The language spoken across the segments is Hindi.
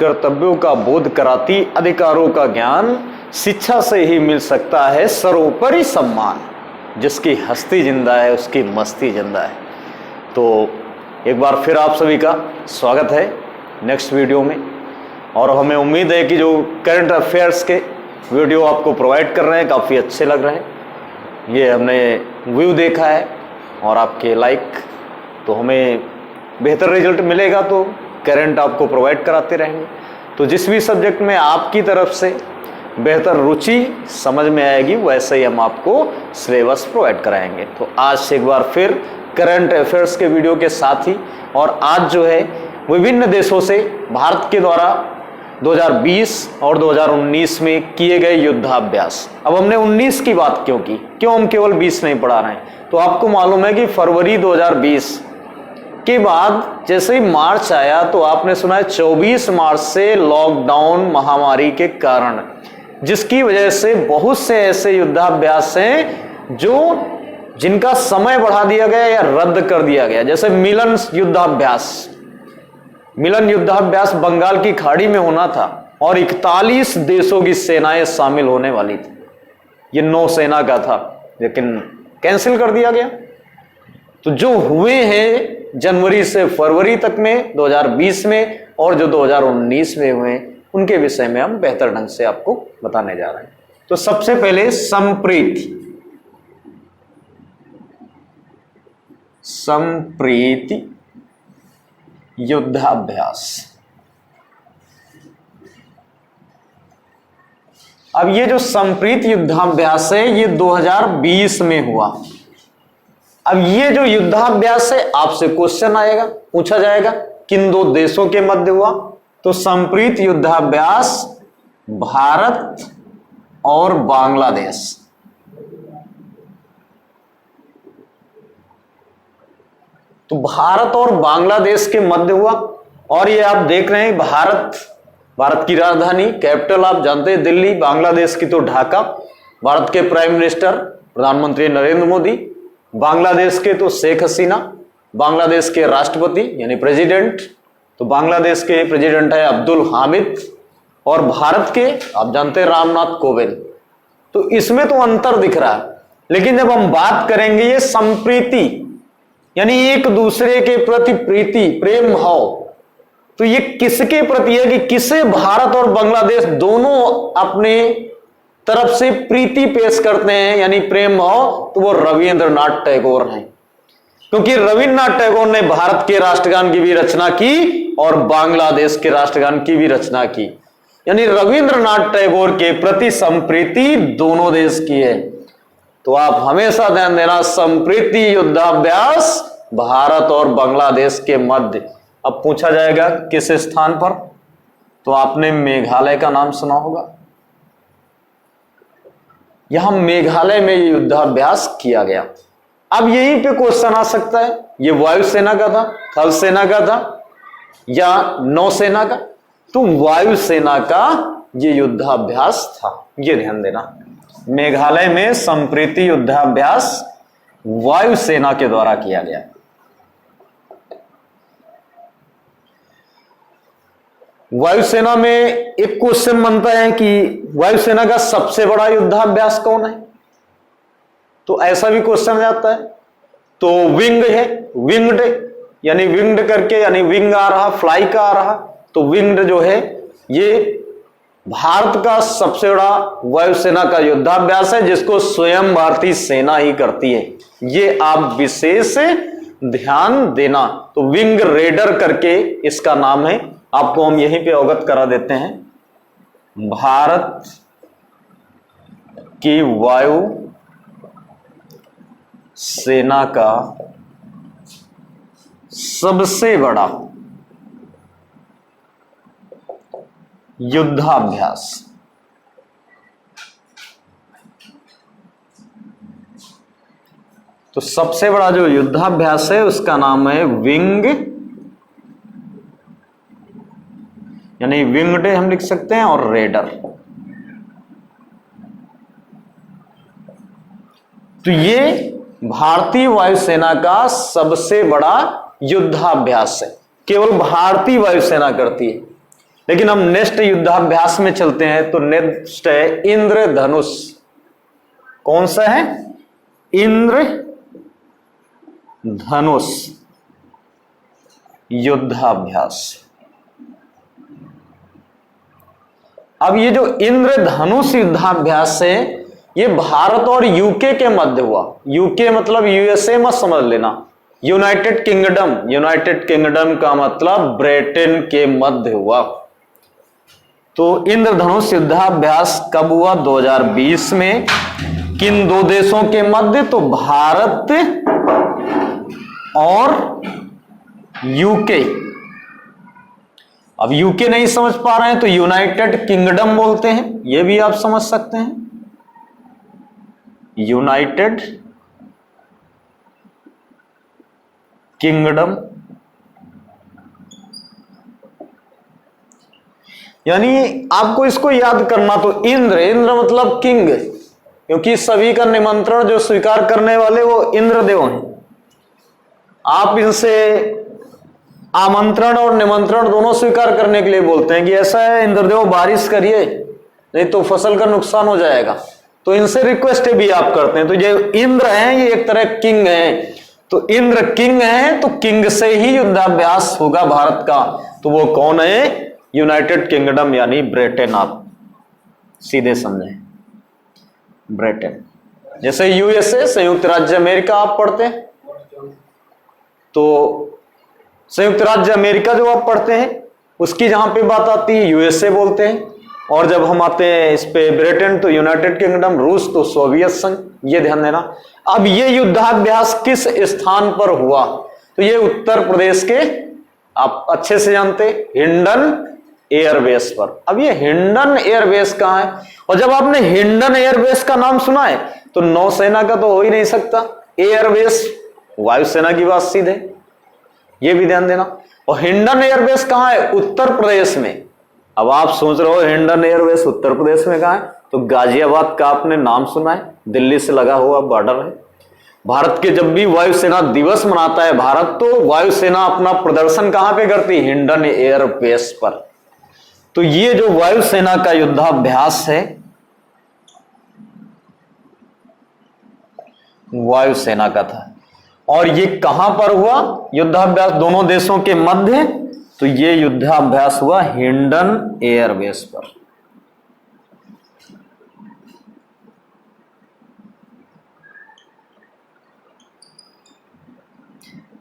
कर्तव्यों का बोध कराती अधिकारों का ज्ञान, शिक्षा से ही मिल सकता है सर्वोपरि सम्मान, जिसकी हस्ती जिंदा है उसकी मस्ती जिंदा है। तो एक बार फिर आप सभी का स्वागत है नेक्स्ट वीडियो में, और हमें उम्मीद है कि जो करंट अफेयर्स के वीडियो आपको प्रोवाइड कर रहे हैं काफ़ी अच्छे लग रहे हैं। ये हमने व्यू देखा है और आपके लाइक, तो हमें बेहतर रिजल्ट मिलेगा तो करंट आपको प्रोवाइड कराते रहेंगे। तो जिस भी सब्जेक्ट में आपकी तरफ से बेहतर रुचि समझ में आएगी वैसे ही हम आपको सिलेबस प्रोवाइड कराएंगे। तो आज से एक बार फिर करंट अफेयर्स के वीडियो के साथ ही, और आज जो है विभिन्न देशों से भारत के द्वारा 2020 और 2019 में किए गए युद्धाभ्यास। अब हमने 19 की बात क्यों की, क्यों हम केवल 20 नहीं पढ़ा रहे हैं? तो आपको मालूम है कि फरवरी 2020 के बाद जैसे ही मार्च आया तो आपने सुना है 24 मार्च से लॉकडाउन महामारी के कारण, जिसकी वजह से बहुत से ऐसे युद्धाभ्यास हैं जिनका समय बढ़ा दिया गया या रद्द कर दिया गया। जैसे मिलन युद्धाभ्यास बंगाल की खाड़ी में होना था और 41 देशों की सेनाएं शामिल होने वाली थी। ये नौसेना का था लेकिन कैंसिल कर दिया गया। तो जो हुए हैं जनवरी से फरवरी तक में 2020 में और जो 2019 में हुए उनके विषय में हम बेहतर ढंग से आपको बताने जा रहे हैं। तो सबसे पहले संप्रीति युद्धाभ्यास। अब ये जो संप्रीति युद्धाभ्यास है ये 2020 में हुआ। अब ये जो युद्धाभ्यास है आपसे क्वेश्चन आएगा, पूछा जाएगा किन दो देशों के मध्य हुआ? तो संप्रीति युद्धाभ्यास भारत और बांग्लादेश। तो भारत और बांग्लादेश के मध्य हुआ। और ये आप देख रहे हैं भारत की राजधानी कैपिटल आप जानते हैं दिल्ली, बांग्लादेश की तो ढाका। भारत के प्राइम मिनिस्टर प्रधानमंत्री नरेंद्र मोदी, बांग्लादेश के तो शेख हसीना, बांग्लादेश के राष्ट्रपति यानी प्रेसिडेंट, तो बांग्लादेश के प्रेसिडेंट है अब्दुल हामिद, और भारत के आप जानते हैं रामनाथ कोविंद। तो इसमें तो अंतर दिख रहा है। लेकिन जब हम बात करेंगे ये संप्रीति यानी एक दूसरे के प्रति प्रीति प्रेम भाव, तो ये किसके प्रति है कि किसे भारत और बांग्लादेश दोनों अपने तरफ से प्रीति पेश करते हैं यानी प्रेम भाव, तो वो रविंद्रनाथ टैगोर हैं। क्योंकि रविंद्रनाथ टैगोर ने भारत के राष्ट्रगान की भी रचना की और बांग्लादेश के राष्ट्रगान की भी रचना की, यानी रविंद्रनाथ टैगोर के प्रति संप्रीति दोनों देश की है। तो आप हमेशा ध्यान देना, संप्रीति युद्धाभ्यास भारत और बांग्लादेश के मध्य। अब पूछा जाएगा किस स्थान पर? तो आपने मेघालय का नाम सुना होगा। यहां मेघालय में युद्धाभ्यास किया गया। अब यहीं पे क्वेश्चन आ सकता है, ये वायुसेना का था, थल सेना का था या नौसेना का? तो वायुसेना का ये युद्धाभ्यास था, ये ध्यान देना। मेघालय में संप्रीति युद्धाभ्यास वायुसेना के द्वारा किया गया। वायुसेना में एक क्वेश्चन बनता है कि वायुसेना का सबसे बड़ा युद्धाभ्यास कौन है? तो ऐसा भी क्वेश्चन जाता है। तो विंग है, विंग्ड यानी विंग्ड करके, यानी विंग आ रहा, फ्लाई का आ रहा, तो विंग्ड जो है ये भारत का सबसे बड़ा वायुसेना का युद्धाभ्यास है जिसको स्वयं भारतीय सेना ही करती है। ये आप विशेष ध्यान देना। तो विंग रेडर करके इसका नाम है, आपको हम यहीं पे अवगत करा देते हैं। भारत की वायु सेना का सबसे बड़ा युद्धाभ्यास। तो सबसे बड़ा जो युद्धाभ्यास है उसका नाम है विंग, यानी विंगड हम लिख सकते हैं, और रेडर। तो ये भारतीय वायुसेना का सबसे बड़ा युद्धाभ्यास है, केवल भारतीय वायुसेना करती है। लेकिन हम नेक्स्ट युद्धाभ्यास में चलते हैं। तो नेक्स्ट है इंद्रधनुष। कौन सा है? इंद्रधनुष युद्धाभ्यास। अब ये जो इंद्रधनुष युद्धाभ्यास है ये भारत और यूके के मध्य हुआ। यूके मतलब यूएसए मत समझ लेना, यूनाइटेड किंगडम। यूनाइटेड किंगडम का मतलब ब्रिटेन के मध्य हुआ। तो इंद्रधनुष युद्धाभ्यास कब हुआ? 2020 में। किन दो देशों के मध्य? तो भारत और यूके। अब यूके नहीं समझ पा रहे हैं तो यूनाइटेड किंगडम बोलते हैं, यह भी आप समझ सकते हैं, यूनाइटेड किंगडम। यानी आपको इसको याद करना। तो इंद्र मतलब किंग, क्योंकि सभी का निमंत्रण जो स्वीकार करने वाले वो इंद्रदेव हैं। आप इनसे आमंत्रण और निमंत्रण दोनों स्वीकार करने के लिए बोलते हैं कि ऐसा है इंद्रदेव बारिश करिए, नहीं तो फसल का नुकसान हो जाएगा। तो इनसे रिक्वेस्ट भी आप करते हैं। तो ये इंद्र हैं, ये एक तरह किंग हैं। तो इंद्र किंग हैं, तो किंग से ही युद्धाभ्यास होगा भारत का। तो वो कौन है? यूनाइटेड किंगडम यानी ब्रिटेन। आप सीधे समझें, ब्रिटेन। जैसे यूएसए संयुक्त राज्य अमेरिका आप पढ़ते हैं, तो संयुक्त राज्य अमेरिका जो आप पढ़ते हैं उसकी जहां पे बात आती है यूएसए बोलते हैं। और जब हम आते हैं इस पे ब्रिटेन तो यूनाइटेड किंगडम, रूस तो सोवियत संघ। ये ध्यान देना। अब ये युद्धाभ्यास किस स्थान पर हुआ? तो ये उत्तर प्रदेश के, आप अच्छे से जानते, हिंडन एयरबेस पर। अब ये हिंडन एयरबेस कहां है? और जब आपने हिंडन एयरबेस का नाम सुना है तो नौसेना का तो हो ही नहीं सकता। एयरबेस वायुसेना की बात सीधे, ये भी ध्यान देना। और हिंडन एयरबेस कहां है? उत्तर प्रदेश में। अब आप सोच रहे हो हिंडन एयरबेस उत्तर प्रदेश में कहां है? तो गाजियाबाद का आपने नाम सुना है, दिल्ली से लगा हुआ बॉर्डर है। भारत के जब भी वायुसेना दिवस मनाता है भारत, तो वायुसेना अपना प्रदर्शन कहां पे करती है? हिंडन एयरबेस पर। तो ये जो वायुसेना का युद्धाभ्यास है, वायुसेना का था। और ये कहां पर हुआ युद्धाभ्यास? दोनों देशों के मध्य। तो ये युद्धाभ्यास हुआ हिंडन एयरबेस पर।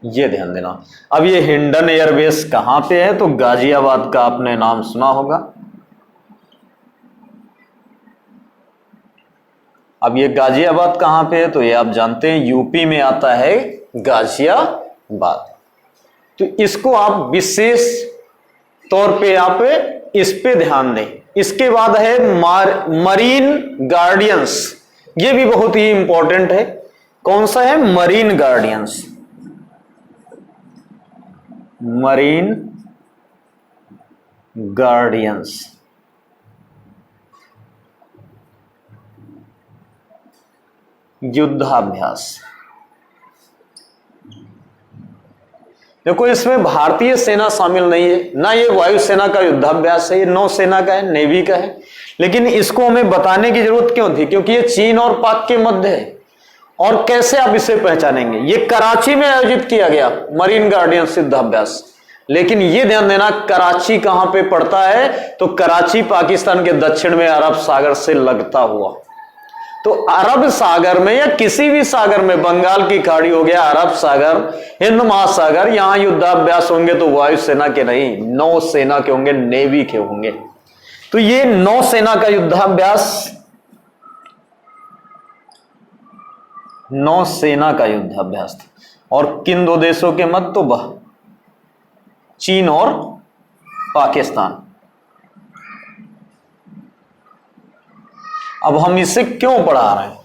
ये ध्यान देना। अब ये हिंडन एयरबेस कहां पे है? तो गाजियाबाद का आपने नाम सुना होगा। अब ये गाजियाबाद कहां पे है? तो ये आप जानते हैं यूपी में आता है गाजियाबाद। तो इसको आप विशेष तौर पे आप इस पे ध्यान दें। इसके बाद है मरीन गार्डियंस। ये भी बहुत ही इंपॉर्टेंट है। कौन सा है? Marine guardians. Marine guardians. युद्धाभ्यास। देखो इसमें भारतीय सेना शामिल नहीं है, ना ये वायुसेना का युद्धाभ्यास है, ये नौसेना का है, नेवी का है। लेकिन इसको हमें बताने की जरूरत क्यों थी? क्योंकि ये चीन और पाक के मध्य है। और कैसे आप इसे पहचानेंगे? ये कराची में आयोजित किया गया मरीन गार्डियंस युद्धाभ्यास। लेकिन ये ध्यान देना, कराची कहां पे पड़ता है? तो कराची पाकिस्तान के दक्षिण में अरब सागर से लगता हुआ। तो अरब सागर में या किसी भी सागर में, बंगाल की खाड़ी हो गया, अरब सागर, हिंद महासागर, यहां युद्धाभ्यास होंगे तो वायुसेना के नहीं, नौसेना के होंगे, नेवी के होंगे। तो ये नौसेना का युद्धाभ्यास, नौसेना का युद्धाभ्यास था। और किन दो देशों के मध्य? तो चीन और पाकिस्तान। अब हम इसे क्यों पढ़ा रहे हैं?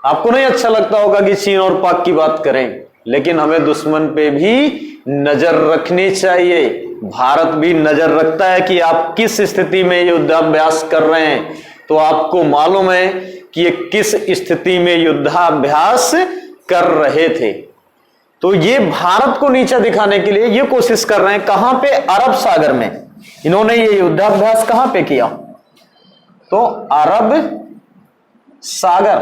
आपको नहीं अच्छा लगता होगा कि चीन और पाक की बात करें, लेकिन हमें दुश्मन पे भी नजर रखनी चाहिए। भारत भी नजर रखता है कि आप किस स्थिति में युद्धाभ्यास कर रहे हैं। तो आपको मालूम है कि ये किस स्थिति में युद्धाभ्यास कर रहे थे। तो ये भारत को नीचा दिखाने के लिए ये कोशिश कर रहे हैं। कहां पे? अरब सागर में। इन्होंने ये युद्धाभ्यास कहां पे किया? तो अरब सागर।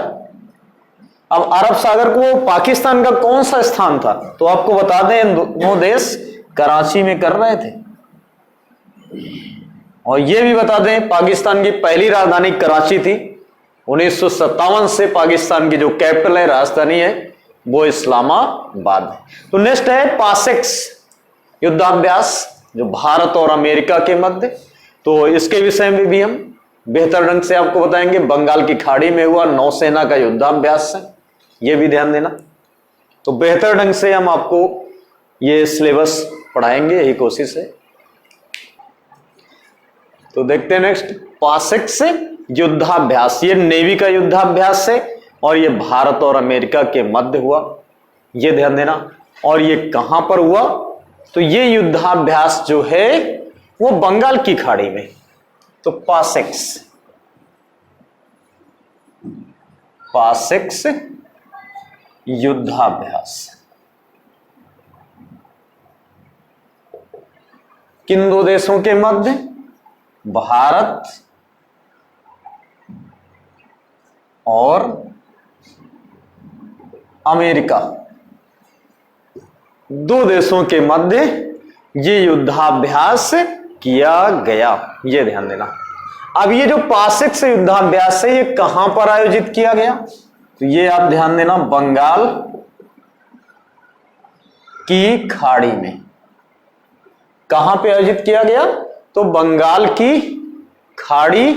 अब अरब सागर को पाकिस्तान का कौन सा स्थान था? तो आपको बता दें दोनों देश कराची में कर रहे थे। और ये भी बता दें पाकिस्तान की पहली राजधानी कराची थी। 1957 से पाकिस्तान की जो कैपिटल है, राजधानी है, वो इस्लामाबाद है। तो नेक्स्ट है पासेक्स युद्धाभ्यास, जो भारत और अमेरिका के मध्य। तो इसके विषय में भी हम बेहतर ढंग से आपको बताएंगे। बंगाल की खाड़ी में हुआ नौसेना का युद्धाभ्यास है, ये भी ध्यान देना। तो बेहतर ढंग से हम आपको ये सिलेबस पढ़ाएंगे, यही कोशिश है। तो देखते हैं नेक्स्ट, पासेक्स युद्धाभ्यास। ये नेवी का युद्धाभ्यास है और ये भारत और अमेरिका के मध्य हुआ, ये ध्यान देना। और ये कहां पर हुआ? तो ये युद्धाभ्यास जो है वो बंगाल की खाड़ी में। तो पासेक्स युद्धाभ्यास किन दो देशों के मध्य? भारत और अमेरिका, दो देशों के मध्य ये युद्धाभ्यास किया गया, ये ध्यान देना। अब ये जो पासेक्स युद्धाभ्यास है, ये कहां पर आयोजित किया गया? तो ये आप ध्यान देना, बंगाल की खाड़ी में। कहां पे आयोजित किया गया? तो बंगाल की खाड़ी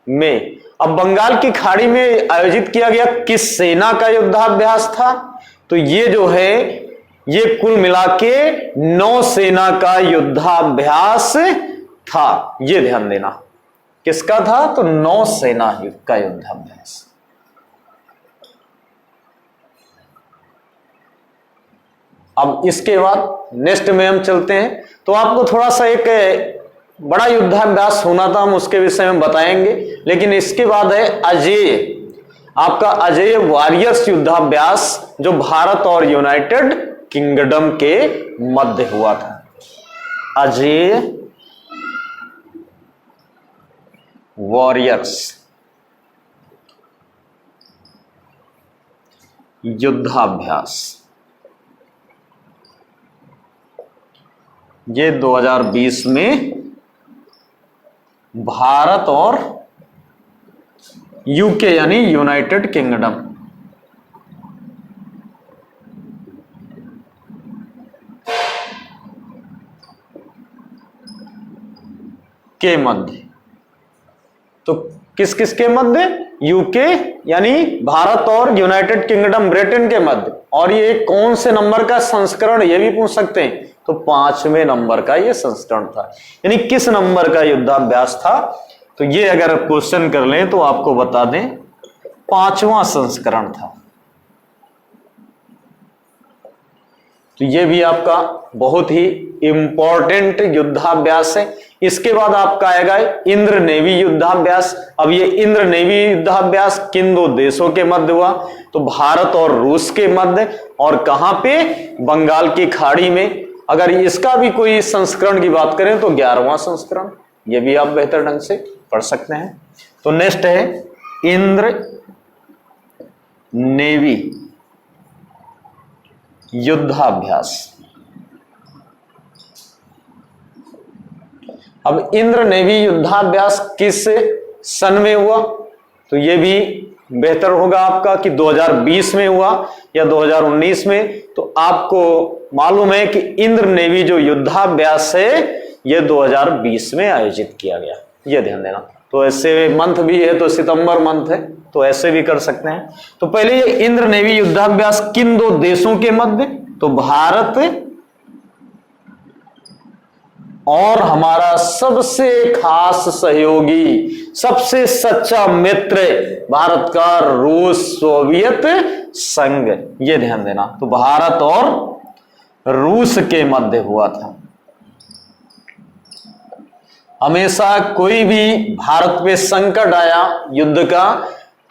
में। अब बंगाल की खाड़ी में आयोजित किया गया, किस सेना का युद्धाभ्यास था? तो ये जो है ये कुल मिला के नौसेना का युद्धाभ्यास था, ये ध्यान देना। किसका था? तो नौसेना का युद्धाभ्यास। अब इसके बाद नेक्स्ट में हम चलते हैं। तो आपको थोड़ा सा एक बड़ा युद्धाभ्यास होना था, हम उसके विषय में बताएंगे। लेकिन इसके बाद है अजेय, आपका अजेय वॉरियर्स युद्धाभ्यास, जो भारत और यूनाइटेड किंगडम के मध्य हुआ था। अजेय वॉरियर्स युद्धाभ्यास, ये 2020 में भारत और यूके यानी यूनाइटेड किंगडम के मध्य। तो किस किस के मध्य? यूके यानी भारत और यूनाइटेड किंगडम ब्रिटेन के मध्य। और ये कौन से नंबर का संस्करण, ये भी पूछ सकते हैं। तो 5वें नंबर का ये संस्करण था, यानी किस नंबर का युद्धाभ्यास था? तो ये अगर क्वेश्चन कर लें तो आपको बता दें 5वां संस्करण था। तो ये भी आपका बहुत ही इंपॉर्टेंट युद्धाभ्यास है। इसके बाद आपका आएगा इंद्र नेवी युद्धाभ्यास। अब ये इंद्र नेवी युद्धाभ्यास किन दो देशों के मध्य हुआ? तो भारत और रूस के मध्य। और कहां पे? बंगाल की खाड़ी में। अगर इसका भी कोई संस्करण की बात करें तो 11वां संस्करण, ये भी आप बेहतर ढंग से पढ़ सकते हैं। तो नेक्स्ट है इंद्र नेवी युद्धाभ्यास। अब इंद्र नेवी युद्धाभ्यास किस सन में हुआ? तो ये भी बेहतर होगा आपका कि 2020 में हुआ या 2019 में। तो आपको मालूम है कि इंद्र नेवी जो युद्धाभ्यास है ये 2020 में आयोजित किया गया, ये ध्यान देना। तो ऐसे मंथ भी है, तो सितंबर मंथ है, तो ऐसे भी कर सकते हैं। तो पहले ये इंद्र नेवी युद्धाभ्यास किन दो देशों के मध्य? तो भारत और हमारा सबसे खास सहयोगी, सबसे सच्चा मित्र भारत का रूस सोवियत संघ, ये ध्यान देना। तो भारत और रूस के मध्य हुआ था। हमेशा कोई भी भारत पे संकट आया युद्ध का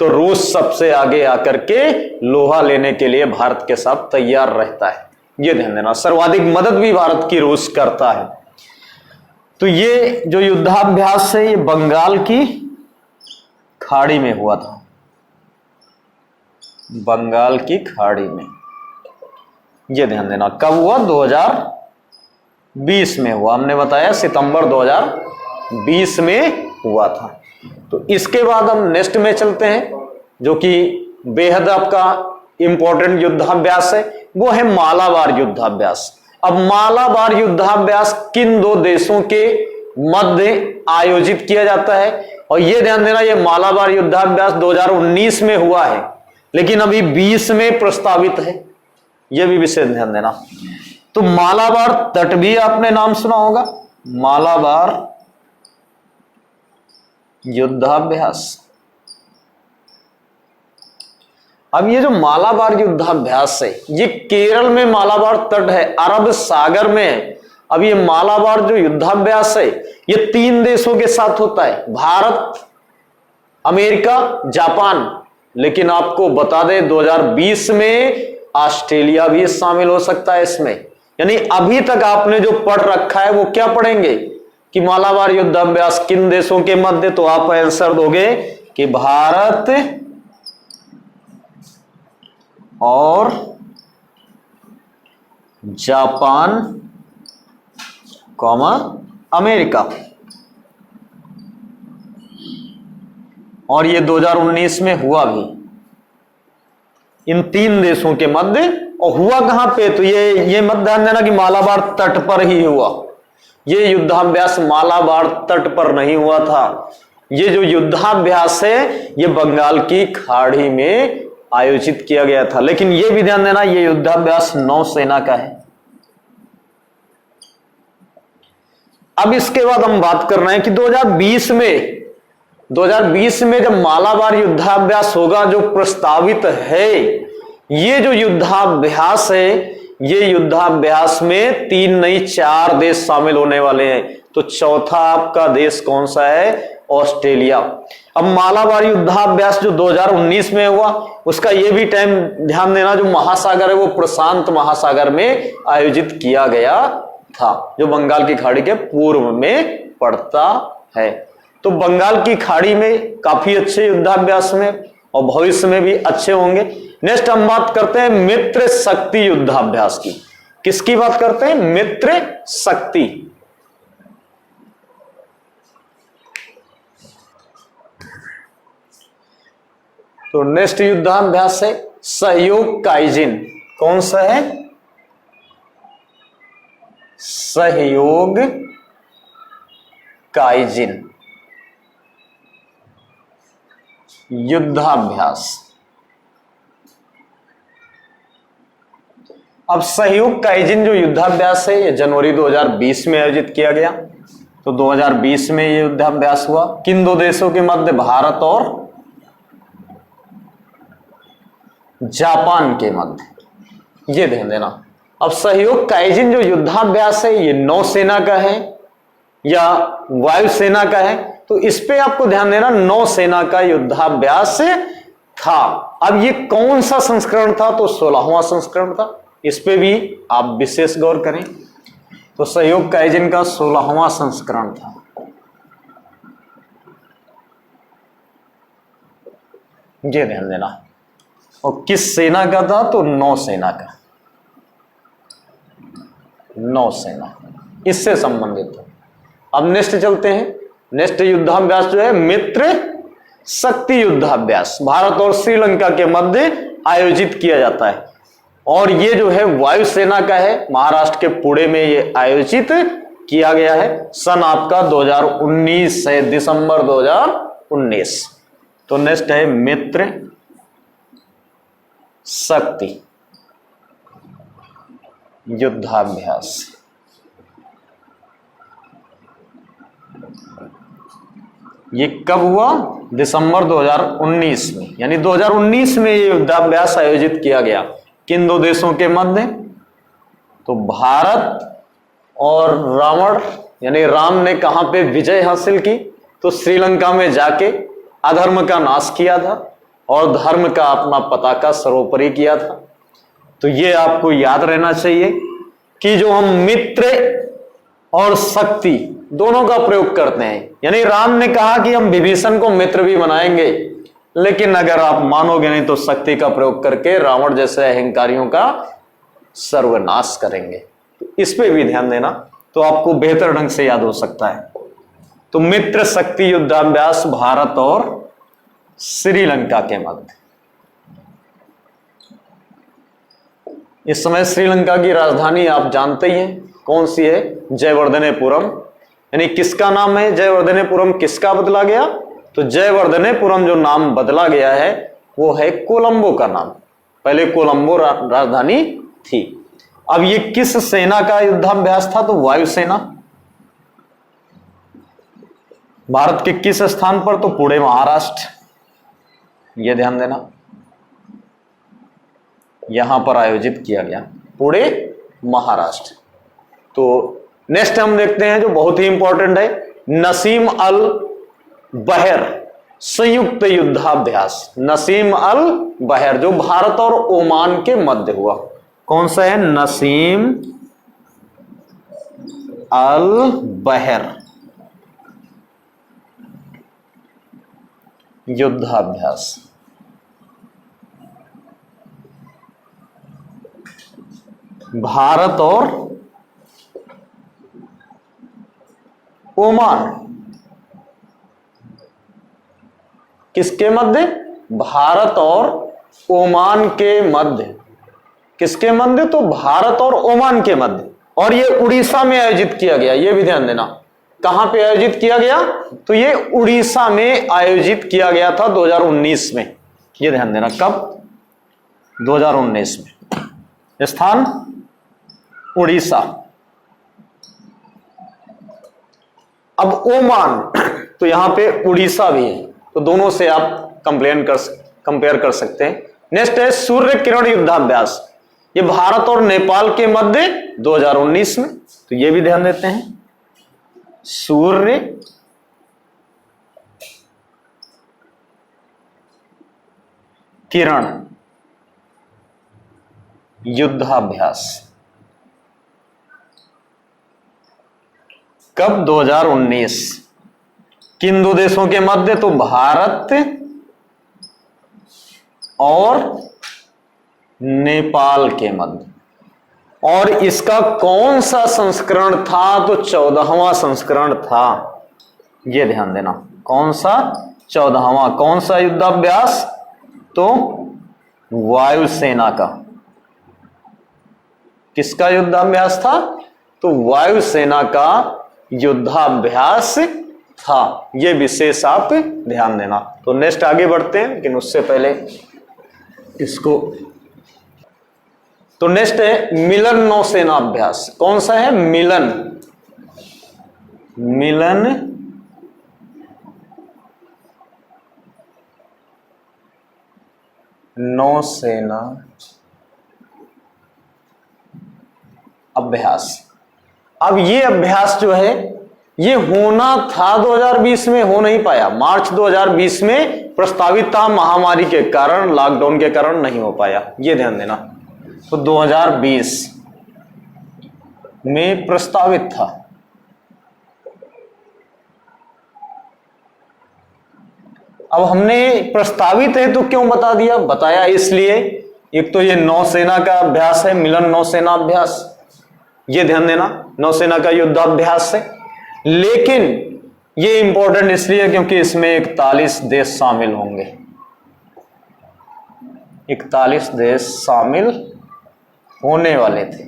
तो रूस सबसे आगे आकर के लोहा लेने के लिए भारत के साथ तैयार रहता है, ये ध्यान देना। सर्वाधिक मदद भी भारत की रूस करता है। तो ये जो युद्धाभ्यास है ये बंगाल की खाड़ी में हुआ था, बंगाल की खाड़ी में। ये ध्यान देना कब हुआ, 2020 में हुआ। हमने बताया सितंबर 2020 में हुआ था। तो इसके बाद हम नेक्स्ट में चलते हैं, जो कि बेहद आपका इंपॉर्टेंट युद्धाभ्यास है, वो है मालाबार युद्धाभ्यास। अब मालाबार युद्धाभ्यास किन दो देशों के मध्य आयोजित किया जाता है? और यह ध्यान देना, यह मालाबार युद्धाभ्यास 2019 में हुआ है, लेकिन अभी 20 में प्रस्तावित है। यह भी विशेष ध्यान देना। तो मालाबार तट भी आपने नाम सुना होगा, मालाबार युद्धाभ्यास। अब ये जो मालाबार युद्धाभ्यास है ये केरल में मालाबार तट है, अरब सागर में है। अब ये मालाबार जो युद्धाभ्यास है ये 3 देशों के साथ होता है, भारत, अमेरिका, जापान। लेकिन आपको बता दें 2020 में ऑस्ट्रेलिया भी शामिल हो सकता है इसमें। यानी अभी तक आपने जो पढ़ रखा है वो क्या पढ़ेंगे कि मालाबार युद्धाभ्यास किन देशों के मध्य, तो आप आंसर दोगे कि भारत और जापान, कॉमा अमेरिका। और ये 2019 में हुआ भी इन 3 देशों के मध्य। और हुआ कहां पे, तो ये मत ध्यान देना कि मालाबार तट पर ही हुआ। ये युद्धाभ्यास मालाबार तट पर नहीं हुआ था। ये जो युद्धाभ्यास है ये बंगाल की खाड़ी में आयोजित किया गया था। लेकिन यह भी ध्यान देना ये युद्धाभ्यास नौसेना का है। अब इसके बाद हम बात कर रहे हैं कि 2020 में जब मालाबार युद्धाभ्यास होगा, जो प्रस्तावित है, ये जो युद्धाभ्यास है ये युद्धाभ्यास में 3 नहीं 4 देश शामिल होने वाले हैं। तो चौथा आपका देश कौन सा है, ऑस्ट्रेलिया। अब मालाबार युद्धाभ्यास जो 2019 में हुआ उसका ये भी टाइम ध्यान देना, जो महासागर है वो प्रशांत महासागर में आयोजित किया गया था, जो बंगाल की खाड़ी के पूर्व में पड़ता है। तो बंगाल की खाड़ी में काफी अच्छे युद्धाभ्यास में और भविष्य में भी अच्छे होंगे। नेक्स्ट हम बात करते हैं मित्र शक्ति युद्धाभ्यास की। किसकी बात करते हैं, मित्र शक्ति। तो नेक्स्ट युद्धाभ्यास है सहयोग काइजिन। कौन सा है, सहयोग काइजिन युद्धाभ्यास। अब सहयोग काइजिन जो युद्धाभ्यास है ये जनवरी 2020 में आयोजित किया गया। तो 2020 में ये युद्धाभ्यास हुआ किन 2 देशों के मध्य, भारत और जापान के मध्य। ये ध्यान देना। अब सहयोग काइजिन जो युद्धाभ्यास है ये नौसेना का है या वायुसेना का है, तो इस पे आपको ध्यान देना, नौसेना का युद्धाभ्यास था। अब ये कौन सा संस्करण था, तो 16वां संस्करण था। इस पे भी आप विशेष गौर करें। तो सहयोग काइजिन का 16वां संस्करण था। ये ध्यान देना। और किस सेना का था, तो नौसेना का, नौसेना इससे संबंधित था। अब नेक्स्ट चलते हैं। नेक्स्ट युद्धाभ्यास जो है मित्र शक्ति युद्धाभ्यास, भारत और श्रीलंका के मध्य आयोजित किया जाता है। और ये जो है वायुसेना का है, महाराष्ट्र के पुणे में ये आयोजित किया गया है। सन आपका 2019 है, दिसंबर 2019। तो नेक्स्ट है मित्र शक्ति युद्धाभ्यास। ये कब हुआ, दिसंबर 2019 में। यानी 2019 में ये युद्धाभ्यास आयोजित किया गया किन 2 देशों के मध्य, तो भारत और रावण, यानी राम ने कहां पे विजय हासिल की, तो श्रीलंका में जाके अधर्म का नाश किया था और धर्म का अपना पताका सर्वोपरि किया था। तो ये आपको याद रहना चाहिए कि जो हम मित्र और शक्ति दोनों का प्रयोग करते हैं। यानी राम ने कहा कि हम विभीषण को मित्र भी बनाएंगे, लेकिन अगर आप मानोगे नहीं तो शक्ति का प्रयोग करके रावण जैसे अहंकारियों का सर्वनाश करेंगे। तो इस पे भी ध्यान देना, तो आपको बेहतर ढंग से याद हो सकता है। तो मित्र शक्ति युद्धाभ्यास भारत और श्रीलंका के मध्य। इस समय श्रीलंका की राजधानी आप जानते ही हैं कौन सी है, जयवर्धनेपुरम। यानी किसका नाम है जयवर्धनेपुरम, किसका बदला गया? तो जयवर्धनेपुरम जो नाम बदला गया है वो है कोलंबो का नाम। पहले कोलंबो राजधानी थी। अब ये किस सेना का युद्धाभ्यास था? तो वायुसेना। भारत के किस स्थान पर? तो पुणे महाराष्ट्र। यह ध्यान देना, यहां पर आयोजित किया गया, पुणे महाराष्ट्र। तो नेक्स्ट हम देखते हैं जो बहुत ही इंपॉर्टेंट है, नसीम अल बहर संयुक्त युद्धाभ्यास। नसीम अल बहर जो भारत और ओमान के मध्य हुआ। कौन सा है? नसीम अल बहर युद्धाभ्यास। भारत और ओमान किसके मध्य? भारत और ओमान के मध्य। किसके मध्य? तो भारत और ओमान के मध्य। और यह उड़ीसा में आयोजित किया गया, यह भी ध्यान देना। कहां पे आयोजित किया गया? तो यह उड़ीसा में आयोजित किया गया था 2019 में। यह ध्यान देना, कब? 2019 में। स्थान उड़ीसा। अब ओमान, तो यहां पे उड़ीसा भी है, तो दोनों से आप कंपेयर कर सकते हैं। नेक्स्ट है सूर्य किरण युद्धाभ्यास। ये भारत और नेपाल के मध्य 2019 में, तो ये भी ध्यान देते हैं। सूर्य किरण युद्धाभ्यास कब? 2019। किन दो देशों के मध्य? तो भारत और नेपाल के मध्य। और इसका कौन सा संस्करण था? तो 14वां संस्करण था। यह ध्यान देना, कौन सा? 14वां। कौन सा युद्धाभ्यास? तो वायुसेना का। किसका युद्धाभ्यास था? तो वायुसेना का युद्धाभ्यास था। यह विशेष आप ध्यान देना। तो नेक्स्ट आगे बढ़ते हैं, लेकिन उससे पहले इसको, तो नेक्स्ट है मिलन नौसेना अभ्यास। कौन सा है? मिलन नौसेना अभ्यास। अब ये अभ्यास जो है ये होना था 2020 में, हो नहीं पाया। मार्च 2020 में प्रस्तावित था, महामारी के कारण, लॉकडाउन के कारण नहीं हो पाया। ये ध्यान देना। तो 2020 में प्रस्तावित था। अब हमने प्रस्तावित है तो क्यों बता दिया? बताया इसलिए, एक तो ये नौसेना का अभ्यास है, मिलन नौसेना अभ्यास, ये ध्यान देना, नौसेना का युद्धाभ्यास है। लेकिन ये इंपॉर्टेंट इसलिए क्योंकि इसमें 41 देश शामिल होंगे। 41 देश शामिल होने वाले थे,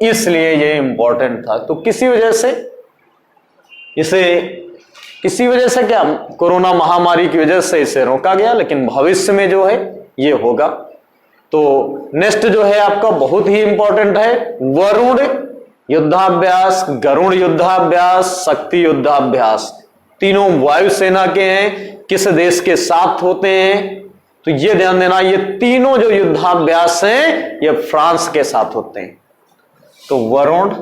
इसलिए ये इंपॉर्टेंट था। तो किसी वजह से क्या, कोरोना महामारी की वजह से इसे रोका गया, लेकिन भविष्य में जो है ये होगा। तो नेक्स्ट जो है आपका बहुत ही इंपॉर्टेंट है, वरुण युद्धाभ्यास, गरुड़ युद्धाभ्यास, शक्ति युद्धाभ्यास। तीनों वायुसेना के हैं। किस देश के साथ होते हैं? तो ये ध्यान देना, ये तीनों जो युद्धाभ्यास हैं ये फ्रांस के साथ होते हैं। तो वरुण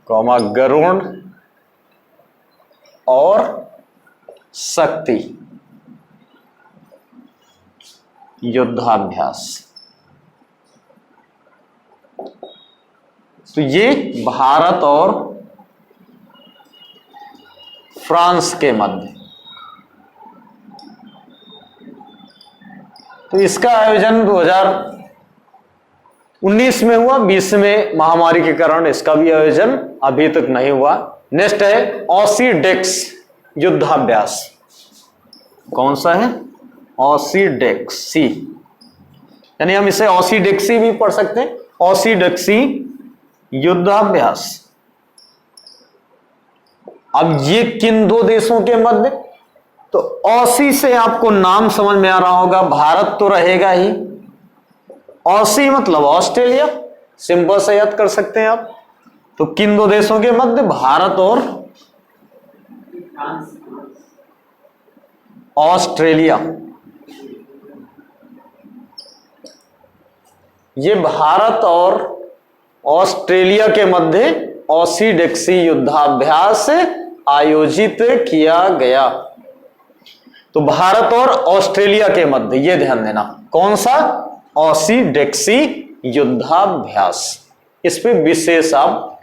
कौमा गरुड़ और शक्ति युद्धाभ्यास। तो ये भारत और फ्रांस के मध्य। तो इसका आयोजन 2019 में हुआ, 20 में महामारी के कारण इसका भी आयोजन अभी तक नहीं हुआ। नेक्स्ट है ऑसीडेक्स युद्धाभ्यास। कौन सा है? ऑसीडेक्सी, यानी हम इसे ऑसीडेक्सी भी पढ़ सकते हैं, ऑसीडेक्सी युद्धाभ्यास। अब ये किन दो देशों के मध्य? तो ऑसी से आपको नाम समझ में आ रहा होगा, भारत तो रहेगा ही। ऑसी मतलब ऑस्ट्रेलिया, सिंपल से याद कर सकते हैं आप। तो किन दो देशों के मध्य? भारत और ऑस्ट्रेलिया। ये भारत और ऑस्ट्रेलिया के मध्य ऑसीडेक्सी युद्धाभ्यास आयोजित किया गया। तो भारत और ऑस्ट्रेलिया के मध्य, ये ध्यान देना, कौन सा? ऑसीडेक्सी युद्धाभ्यास। इस पे विशेष आप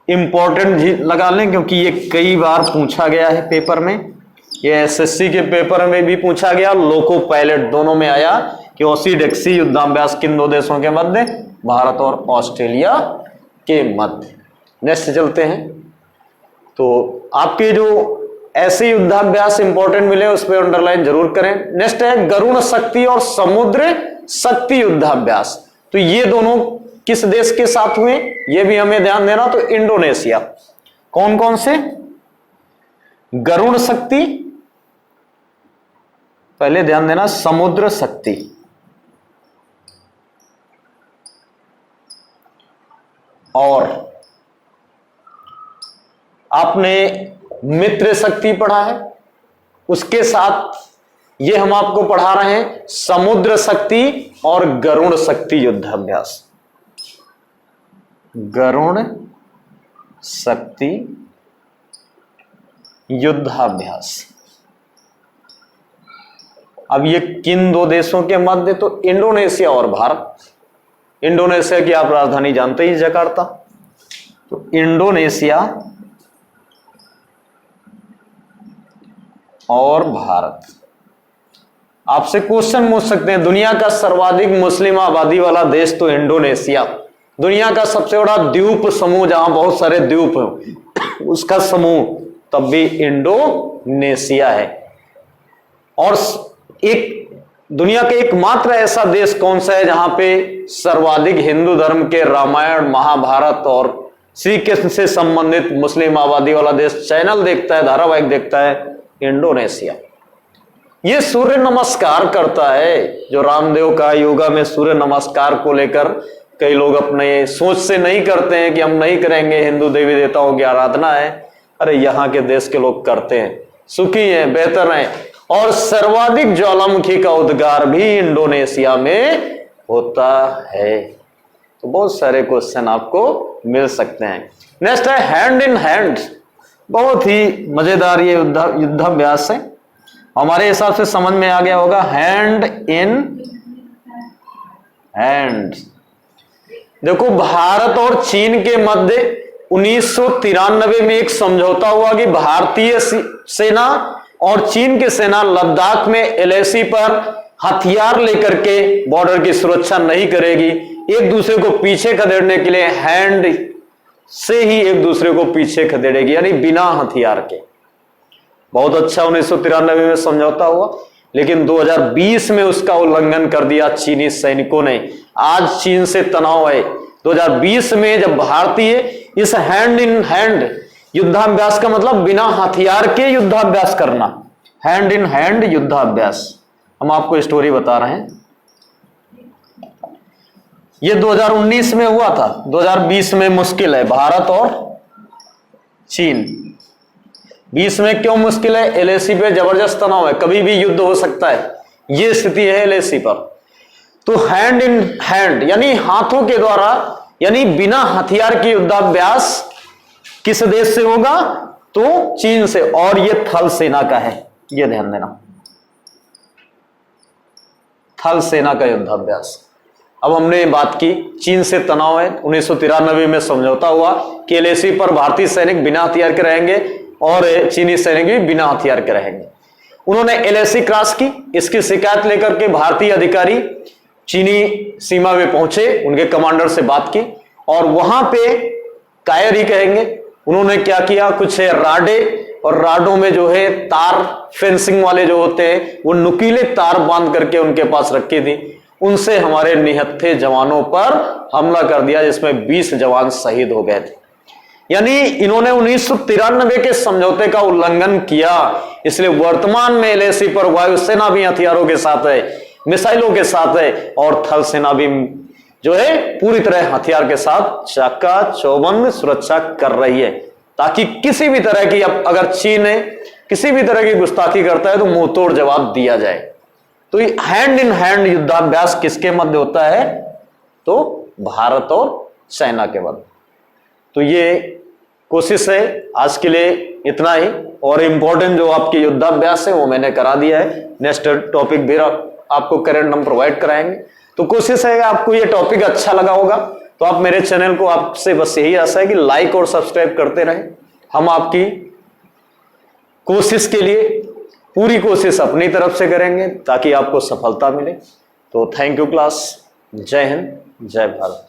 इंपॉर्टेंट लगा लें, क्योंकि ये कई बार पूछा गया है पेपर में। ये एसएससी के पेपर में भी पूछा गया, लोको पायलट दोनों में आया कि ऑसीडेक्सी युद्धाभ्यास किन दो देशों के मध्य? भारत और ऑस्ट्रेलिया के मध्य। नेक्स्ट चलते हैं। तो आपके जो ऐसे युद्धाभ्यास इंपॉर्टेंट मिले उस पर अंडरलाइन जरूर करें। नेक्स्ट है गरुण शक्ति और समुद्र शक्ति युद्धाभ्यास। तो ये दोनों किस देश के साथ हुए, ये भी हमें ध्यान देना। तो इंडोनेशिया। कौन कौन से? गरुण शक्ति, पहले ध्यान देना, समुद्र शक्ति और आपने मित्र शक्ति पढ़ा है, उसके साथ ये हम आपको पढ़ा रहे हैं समुद्र शक्ति और गरुण शक्ति युद्धाभ्यास। गरुण शक्ति युद्धाभ्यास। अब ये किन दो देशों के मध्य? तो इंडोनेशिया और भारत। इंडोनेशिया की आप राजधानी जानते ही, जकार्ता। तो इंडोनेशिया और भारत। आपसे क्वेश्चन पूछ सकते हैं, दुनिया का सर्वाधिक मुस्लिम आबादी वाला देश तो इंडोनेशिया, दुनिया का सबसे बड़ा द्वीप समूह जहां बहुत सारे द्वीप हैं उसका समूह, तब भी इंडोनेशिया है। और एक दुनिया का एकमात्र ऐसा देश कौन सा है जहां पे सर्वाधिक हिंदू धर्म के रामायण, महाभारत और श्री कृष्ण से संबंधित मुस्लिम आबादी वाला देश चैनल देखता है, धारावाहिक देखता है? इंडोनेशिया। ये सूर्य नमस्कार करता है, जो रामदेव का योगा में सूर्य नमस्कार को लेकर कई लोग अपने सोच से नहीं करते हैं कि हम नहीं करेंगे, हिंदू देवी देवताओं की आराधना है। अरे यहाँ के देश के लोग करते हैं, सुखी हैं, बेहतर हैं। और सर्वाधिक ज्वालामुखी का उद्गार भी इंडोनेशिया में होता है। तो बहुत सारे क्वेश्चन आपको मिल सकते हैं। नेक्स्ट है हैंड इन हैंड। बहुत ही मजेदार ये युद्धाभ्यास है, हमारे हिसाब से समझ में आ गया होगा। Hand in hand. देखो, भारत और चीन के मध्य 1993 में एक समझौता हुआ कि भारतीय सेना और चीन की सेना लद्दाख में एलएसी पर हथियार लेकर के बॉर्डर की सुरक्षा नहीं करेगी। एक दूसरे को पीछे खदेड़ने के लिए हैंड से ही एक दूसरे को पीछे खदेड़ेगी, यानी बिना हथियार के। बहुत अच्छा 1993 में समझौता हुआ, लेकिन 2020 में उसका उल्लंघन कर दिया चीनी सैनिकों ने। आज चीन से तनाव है। 2020 में जब भारतीय इस हैंड इन हैंड युद्धाभ्यास का मतलब बिना हथियार के युद्धाभ्यास करना, हैंड इन हैंड युद्धाभ्यास। हम आपको स्टोरी बता रहे हैं। ये 2019 में हुआ था, 2020 में मुश्किल है। भारत और चीन। 20 में क्यों मुश्किल है? एलएसी पे जबरदस्त तनाव है, कभी भी युद्ध हो सकता है, ये स्थिति है एलएसी पर। तो हैंड इन हैंड यानी हाथों के द्वारा, यानी बिना हथियार के युद्धाभ्यास किस देश से होगा? तो चीन से। और ये थल सेना का है, ये ध्यान देना, थल सेना का युद्धाभ्यास। अब हमने बात की चीन से तनाव है, 1993 में समझौता हुआ कि एलएसी पर भारतीय सैनिक बिना हथियार के रहेंगे और चीनी सैनिक भी बिना हथियार के रहेंगे। उन्होंने एलएसी क्रॉस की, इसकी शिकायत लेकर के भारतीय अधिकारी चीनी सीमा में पहुंचे, उनके कमांडर से बात की और वहां पे कायर ही कहेंगे उन्होंने क्या किया, कुछ राडे और राडों में जो है तार, फेंसिंग वाले जो होते हैं वो नुकीले तार बांध करके उनके पास रखी थी, उनसे हमारे निहत्थे जवानों पर हमला कर दिया जिसमें 20 जवान शहीद हो गए थे। यानी इन्होंने 1993 के समझौते का उल्लंघन किया, इसलिए वर्तमान में एलएसी पर वायुसेना भी हथियारों के साथ है, मिसाइलों के साथ है और थल सेना भी जो है पूरी तरह हथियार के साथ चाका चौबंद सुरक्षा कर रही है, ताकि किसी भी तरह की, अब अगर चीन किसी भी तरह की गुस्ताखी करता है तो मुंह तोड़ जवाब दिया जाए। तो ये हैंड इन हैंड युद्धाभ्यास किसके मध्य होता है, तो भारत और चाइना के मध्य। तो ये कोशिश है, आज के लिए इतना ही, और इंपॉर्टेंट जो आपके युद्धाभ्यास है वो मैंने करा दिया है, नेक्स्ट टॉपिक भी आपको करंट हम प्रोवाइड कराएंगे। तो कोशिश है कि आपको ये टॉपिक अच्छा लगा होगा, तो आप मेरे चैनल को, आपसे बस यही आशा है कि लाइक और सब्सक्राइब करते रहें। हम आपकी कोशिश के लिए पूरी कोशिश अपनी तरफ से करेंगे ताकि आपको सफलता मिले। तो थैंक यू क्लास, जय हिंद, जय भारत।